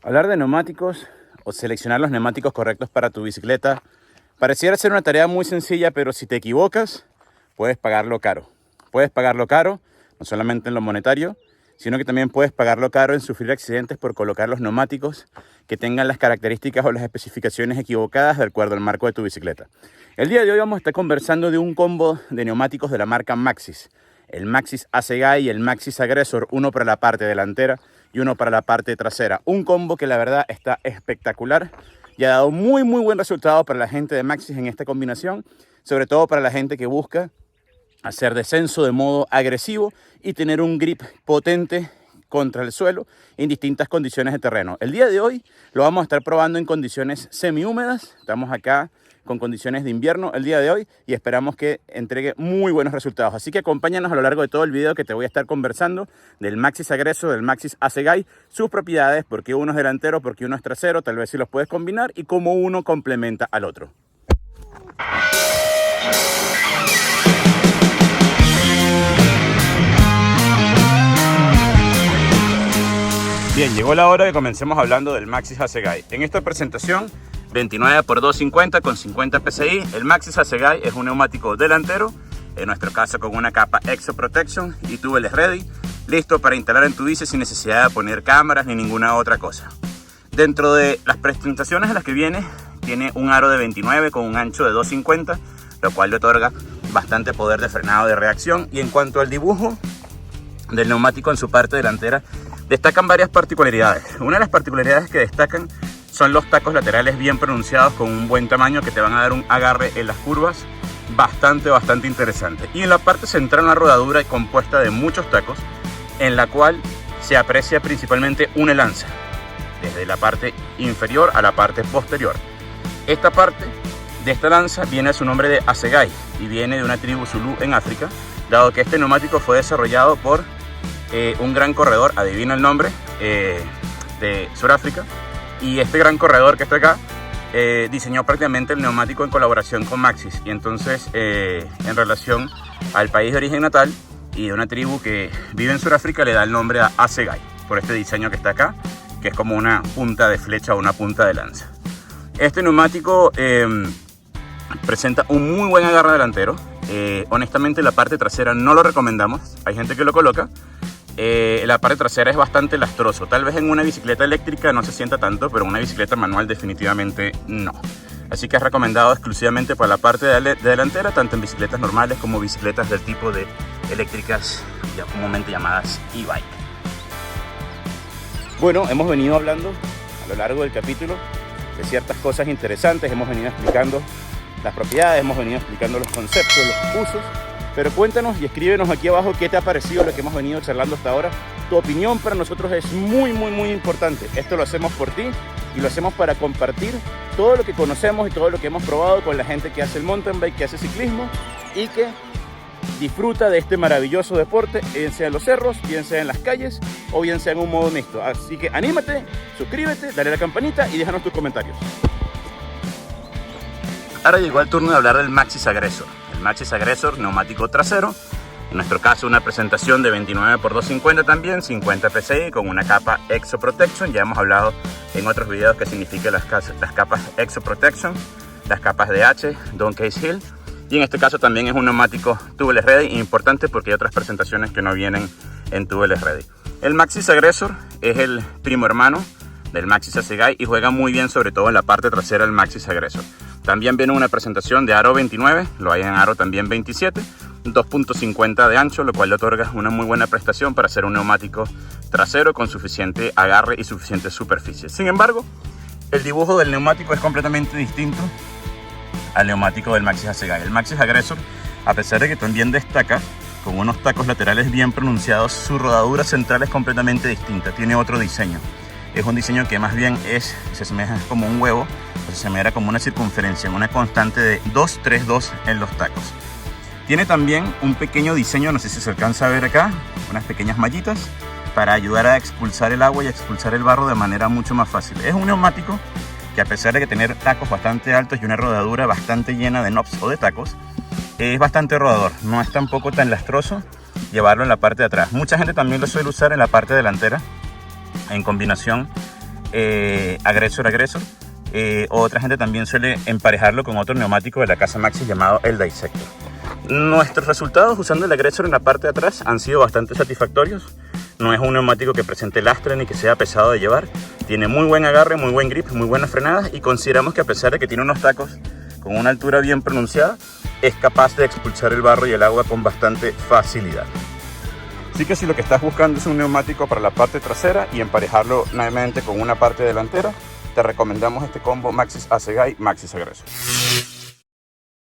Hablar de neumáticos o seleccionar los neumáticos correctos para tu bicicleta pareciera ser una tarea muy sencilla, pero si te equivocas, puedes pagarlo caro. Puedes pagarlo caro, no solamente en lo monetario, sino que también puedes pagarlo caro en sufrir accidentes por colocar los neumáticos que tengan las características o las especificaciones equivocadas de acuerdo al marco de tu bicicleta. El día de hoy vamos a estar conversando de un combo de neumáticos de la marca Maxxis. El Maxxis Assegai y el Maxxis Aggressor, uno para la parte delantera y uno para la parte trasera. Un combo que la verdad está espectacular y ha dado muy buen resultado para la gente de Maxxis en esta combinación, sobre todo para la gente que busca hacer descenso de modo agresivo y tener un grip potente contra el suelo en distintas condiciones de terreno. El día de hoy lo vamos a estar probando en condiciones semi-húmedas. Estamos acá con condiciones de invierno el día de hoy y esperamos que entregue muy buenos resultados. Así que acompáñanos a lo largo de todo el video que te voy a estar conversando del Maxxis Aggressor, del Maxxis Assegai, sus propiedades, por qué uno es delantero, por qué uno es trasero, tal vez si los puedes combinar y cómo uno complementa al otro. Bien, llegó la hora de que comencemos hablando del Maxxis Assegai. En esta presentación, 29x250 con 50 PSI, el Maxxis Assegai es un neumático delantero, en nuestro caso con una capa Exo Protection y tubeless ready, listo para instalar en tu bici sin necesidad de poner cámaras ni ninguna otra cosa. Dentro de las presentaciones en las que viene, tiene un aro de 29 con un ancho de 250, lo cual le otorga bastante poder de frenado de reacción. Y en cuanto al dibujo del neumático en su parte delantera, destacan varias particularidades. Una de las particularidades que destacan son los tacos laterales bien pronunciados con un buen tamaño que te van a dar un agarre en las curvas bastante interesante. Y en la parte central una rodadura compuesta de muchos tacos en la cual se aprecia principalmente una lanza desde la parte inferior a la parte posterior. Esta parte de esta lanza viene a su nombre de Assegai y viene de una tribu zulú en África, dado que este neumático fue desarrollado por un gran corredor, adivina el nombre, de Sudáfrica. Y este gran corredor que está acá diseñó prácticamente el neumático en colaboración con Maxxis. Y entonces, en relación al país de origen natal y de una tribu que vive en Sudáfrica, le da el nombre a Assegai por este diseño que está acá, que es como una punta de flecha o una punta de lanza. Este neumático presenta un muy buen agarre delantero. Honestamente, la parte trasera no lo recomendamos. Hay gente que lo coloca. La parte trasera es bastante lastroso. Tal vez en una bicicleta eléctrica no se sienta tanto, pero en una bicicleta manual definitivamente no. Así que es recomendado exclusivamente para la parte de delantera, tanto en bicicletas normales como bicicletas del tipo de eléctricas, ya comúnmente llamadas e-bike. Bueno, hemos venido hablando a lo largo del capítulo de ciertas cosas interesantes, hemos venido explicando las propiedades, hemos venido explicando los conceptos, los usos. Pero cuéntanos y escríbenos aquí abajo qué te ha parecido lo que hemos venido charlando hasta ahora. Tu opinión para nosotros es muy importante. Esto lo hacemos por ti y lo hacemos para compartir todo lo que conocemos y todo lo que hemos probado con la gente que hace el mountain bike, que hace ciclismo y que disfruta de este maravilloso deporte, bien sea en los cerros, bien sea en las calles o bien sea en un modo mixto. Así que anímate, suscríbete, dale a la campanita y déjanos tus comentarios. Ahora llegó el turno de hablar del Maxxis Aggressor. El Maxxis Aggressor, neumático trasero. En nuestro caso, una presentación de 29x250 también, 50 PSI con una capa Exo Protection. Ya hemos hablado en otros videos qué significa las capas Exo Protection, las capas de H, Don't Case Hill. Y en este caso también es un neumático tubeless ready, importante porque hay otras presentaciones que no vienen en tubeless ready. El Maxxis Aggressor es el primo hermano del Maxxis Assegai y juega muy bien, sobre todo en la parte trasera del Maxxis Aggressor. También viene una presentación de aro 29, lo hay en aro también 27, 2.50 de ancho, lo cual le otorga una muy buena prestación para hacer un neumático trasero con suficiente agarre y suficiente superficie. Sin embargo, el dibujo del neumático es completamente distinto al neumático del Maxxis Assegai. El Maxxis Aggressor, a pesar de que también destaca con unos tacos laterales bien pronunciados, su rodadura central es completamente distinta, tiene otro diseño. Es un diseño que más bien se asemeja como un huevo, o se asemeja como una circunferencia, una constante de 2-3-2 en los tacos. Tiene también un pequeño diseño, no sé si se alcanza a ver acá, unas pequeñas mallitas para ayudar a expulsar el agua y a expulsar el barro de manera mucho más fácil. Es un neumático que, a pesar de que tener tacos bastante altos y una rodadura bastante llena de knobs o de tacos, es bastante rodador, no es tampoco tan lastroso llevarlo en la parte de atrás. Mucha gente también lo suele usar en la parte delantera en combinación Aggressor. Otra gente también suele emparejarlo con otro neumático de la casa Maxxis llamado el Dissector. Nuestros resultados usando el Aggressor en la parte de atrás han sido bastante satisfactorios. No es un neumático que presente lastre ni que sea pesado de llevar. Tiene muy buen agarre, muy buen grip, muy buenas frenadas, y consideramos que a pesar de que tiene unos tacos con una altura bien pronunciada, es capaz de expulsar el barro y el agua con bastante facilidad. Así que si lo que estás buscando es un neumático para la parte trasera y emparejarlo nuevamente con una parte delantera, te recomendamos este combo Maxxis Hasegai Maxxis Aggressor.